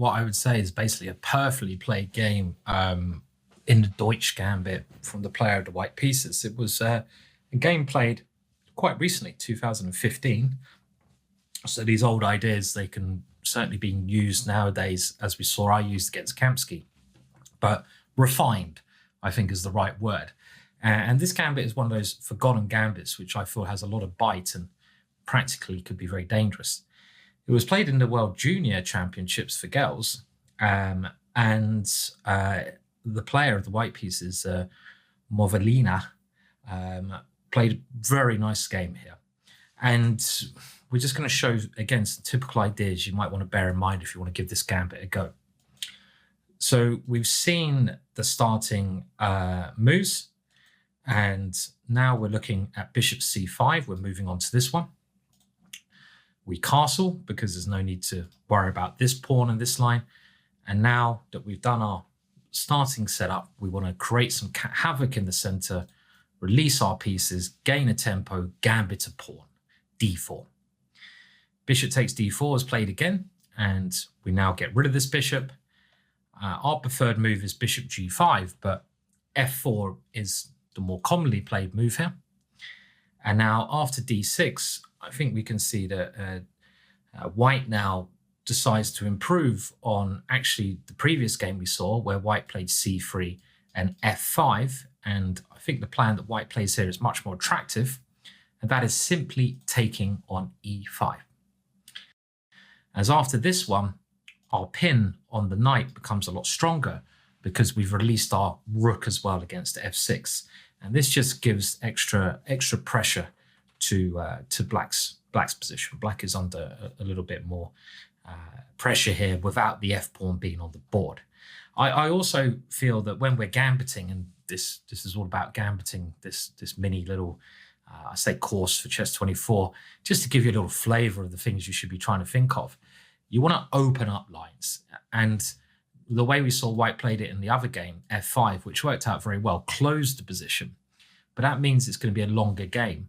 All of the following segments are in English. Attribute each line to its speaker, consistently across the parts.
Speaker 1: What I would say is basically a perfectly played game in the Deutsch Gambit from the player of the white pieces. It was a game played quite recently, 2015. So these old ideas, they can certainly be used nowadays, as we saw I used against Kamsky, but refined, I think, is the right word. And this gambit is one of those forgotten gambits, which I feel has a lot of bite and practically could be very dangerous. It was played in the World Junior Championships for girls, and the player of the white pieces, Movileanu, played a very nice game here. And we're just going to show, again, some typical ideas you might want to bear in mind if you want to give this gambit a go. So we've seen the starting moves, and now we're looking at bishop c5. We're moving on to this one. We castle because there's no need to worry about this pawn and this line. And now that we've done our starting setup, we want to create some havoc in the center, release our pieces, gain a tempo, gambit a pawn, d4. Bishop takes d4 is played again, and we now get rid of this bishop. Our preferred move is bishop g5, but f4 is the more commonly played move here. And now after d6, I think we can see that white now decides to improve on actually the previous game we saw, where white played c3 and f5. And I think the plan that white plays here is much more attractive, and that is simply taking on e5. As after this one, our pin on the knight becomes a lot stronger because we've released our rook as well against f6. And this just gives extra pressure to Black's position. Black is under a little bit more pressure here without the f-pawn being on the board. I also feel that when we're gambiting, and this is all about gambiting, this mini little, I say course for Chess24, just to give you a little flavor of the things you should be trying to think of. You want to open up lines. And the way we saw white played it in the other game, f5, which worked out very well, closed the position. But that means it's going to be a longer game.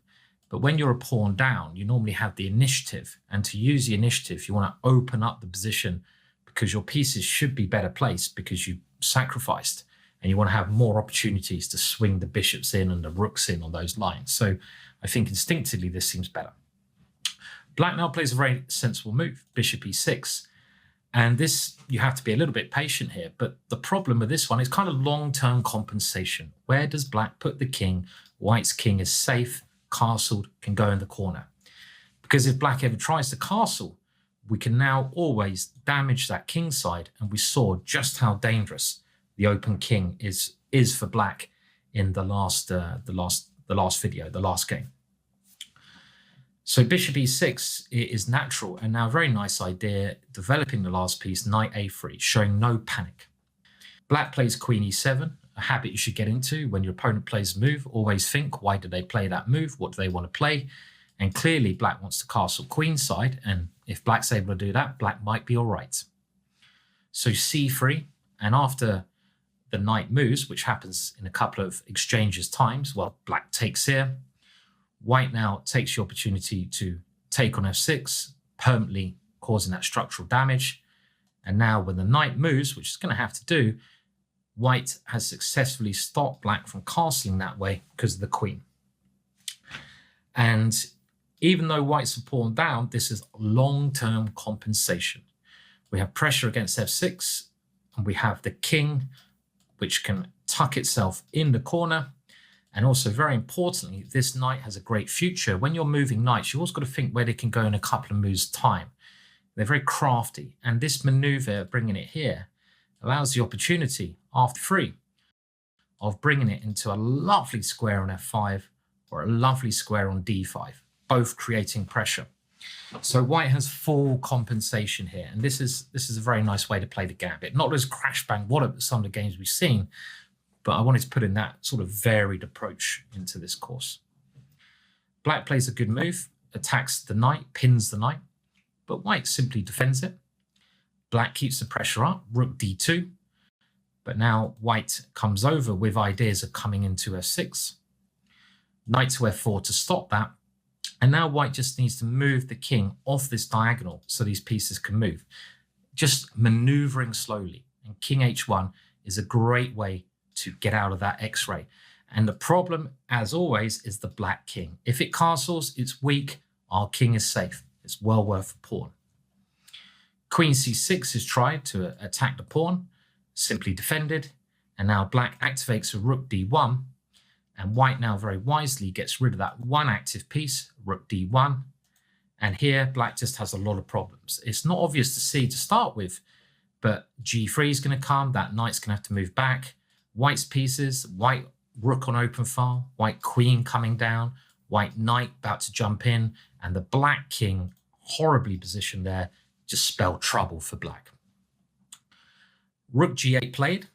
Speaker 1: But when you're a pawn down, you normally have the initiative. And to use the initiative, you want to open up the position because your pieces should be better placed because you sacrificed. And you want to have more opportunities to swing the bishops in and the rooks in on those lines. So I think instinctively this seems better. Black now plays a very sensible move, bishop e6. And this, you have to be a little bit patient here. But the problem with this one is kind of long-term compensation. Where does black put the king? White's king is safe, castled, can go in the corner. Because if black ever tries to castle, we can now always damage that king side. And we saw just how dangerous the open king is for black in the last video, the last game. So bishop e6 is natural, and now a very nice idea, developing the last piece, knight a3, showing no panic. Black plays queen e7, a habit you should get into when your opponent plays a move. Always think, why do they play that move? What do they want to play? And clearly black wants to castle queenside, and if black's able to do that, black might be all right. So c3, and after the knight moves, which happens in a couple of exchanges times, well, black takes here. White now takes the opportunity to take on f6, permanently causing that structural damage. And now when the knight moves, which it's going to have to do, white has successfully stopped black from castling that way because of the queen. And even though white's a pawn down, this is long-term compensation. We have pressure against f6, and we have the king, which can tuck itself in the corner. And also, very importantly, this knight has a great future. When you're moving knights, you've always got to think where they can go in a couple of moves' time. They're very crafty. And this maneuver, bringing it here, allows the opportunity, after 3, of bringing it into a lovely square on f5 or a lovely square on d5, both creating pressure. So white has full compensation here. And this is a very nice way to play the gambit. Not as crash bang wallop as some of the games we've seen, but I wanted to put in that sort of varied approach into this course. Black plays a good move, attacks the knight, pins the knight, but white simply defends it. Black keeps the pressure up, rook d2, but now white comes over with ideas of coming into f6. Knight to f4 to stop that, and now white just needs to move the king off this diagonal so these pieces can move. just maneuvering slowly. And king h1 is a great way to get out of that x-ray. And the problem, as always, is the black king. If it castles, it's weak. Our king is safe. It's well worth a pawn. Queen c6 is tried to attack the pawn, simply defended. And now black activates a rook d1. And white now very wisely gets rid of that one active piece, rook d1. And here, black just has a lot of problems. It's not obvious to see to start with, but g3 is going to come. That knight's going to have to move back. White's pieces, white rook on open file, white queen coming down, white knight about to jump in, and the black king, horribly positioned there, just spelled trouble for black. Rook g8 played,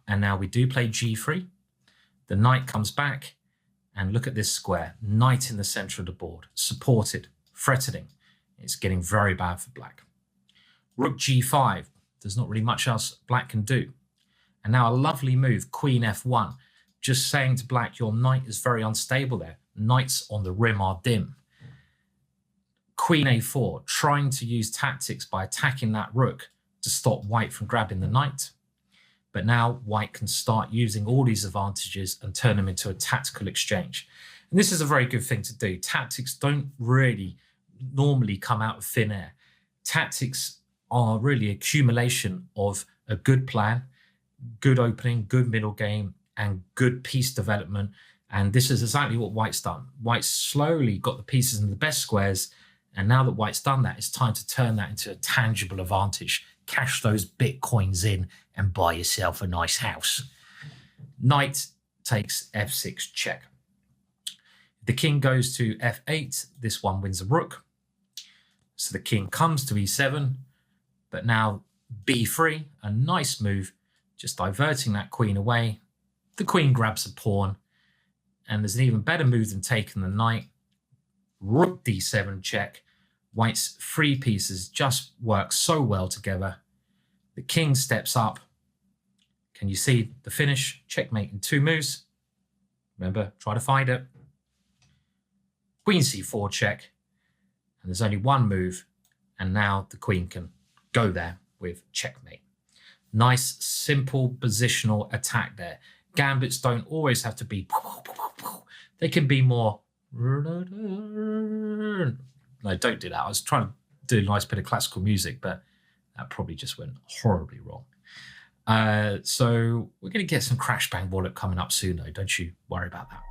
Speaker 1: and now we do play g3. The knight comes back, and look at this square. Knight in the center of the board, supported, threatening. It's getting very bad for black. Rook g5, there's not really much else black can do. And now a lovely move, queen f1, just saying to black, your knight is very unstable there. Knights on the rim are dim. Queen a4, trying to use tactics by attacking that rook to stop white from grabbing the knight. But now white can start using all these advantages and turn them into a tactical exchange. And this is a very good thing to do. Tactics don't really normally come out of thin air. Tactics are really accumulation of a good plan, good opening, good middle game, and good piece development. And this is exactly what white's done. White slowly got the pieces in the best squares. And now that white's done that, it's time to turn that into a tangible advantage. Cash those bitcoins in and buy yourself a nice house. Knight takes f6 check. The king goes to f8. This one wins a rook. So the king comes to e7. But now b3, a nice move, just diverting that queen away. The queen grabs a pawn. And there's an even better move than taking the knight. Rook d7 check. White's three pieces just work so well together. The king steps up. Can you see the finish? Checkmate in two moves. Remember, try to find it. Queen c4 check. And there's only one move. And now the queen can go there with checkmate. Nice, simple positional attack there. Gambits don't always have to be... They can be more... No, don't do that. I was trying to do a nice bit of classical music, but that probably just went horribly wrong. So we're going to get some Crash Bang Wallet coming up soon, though. Don't you worry about that.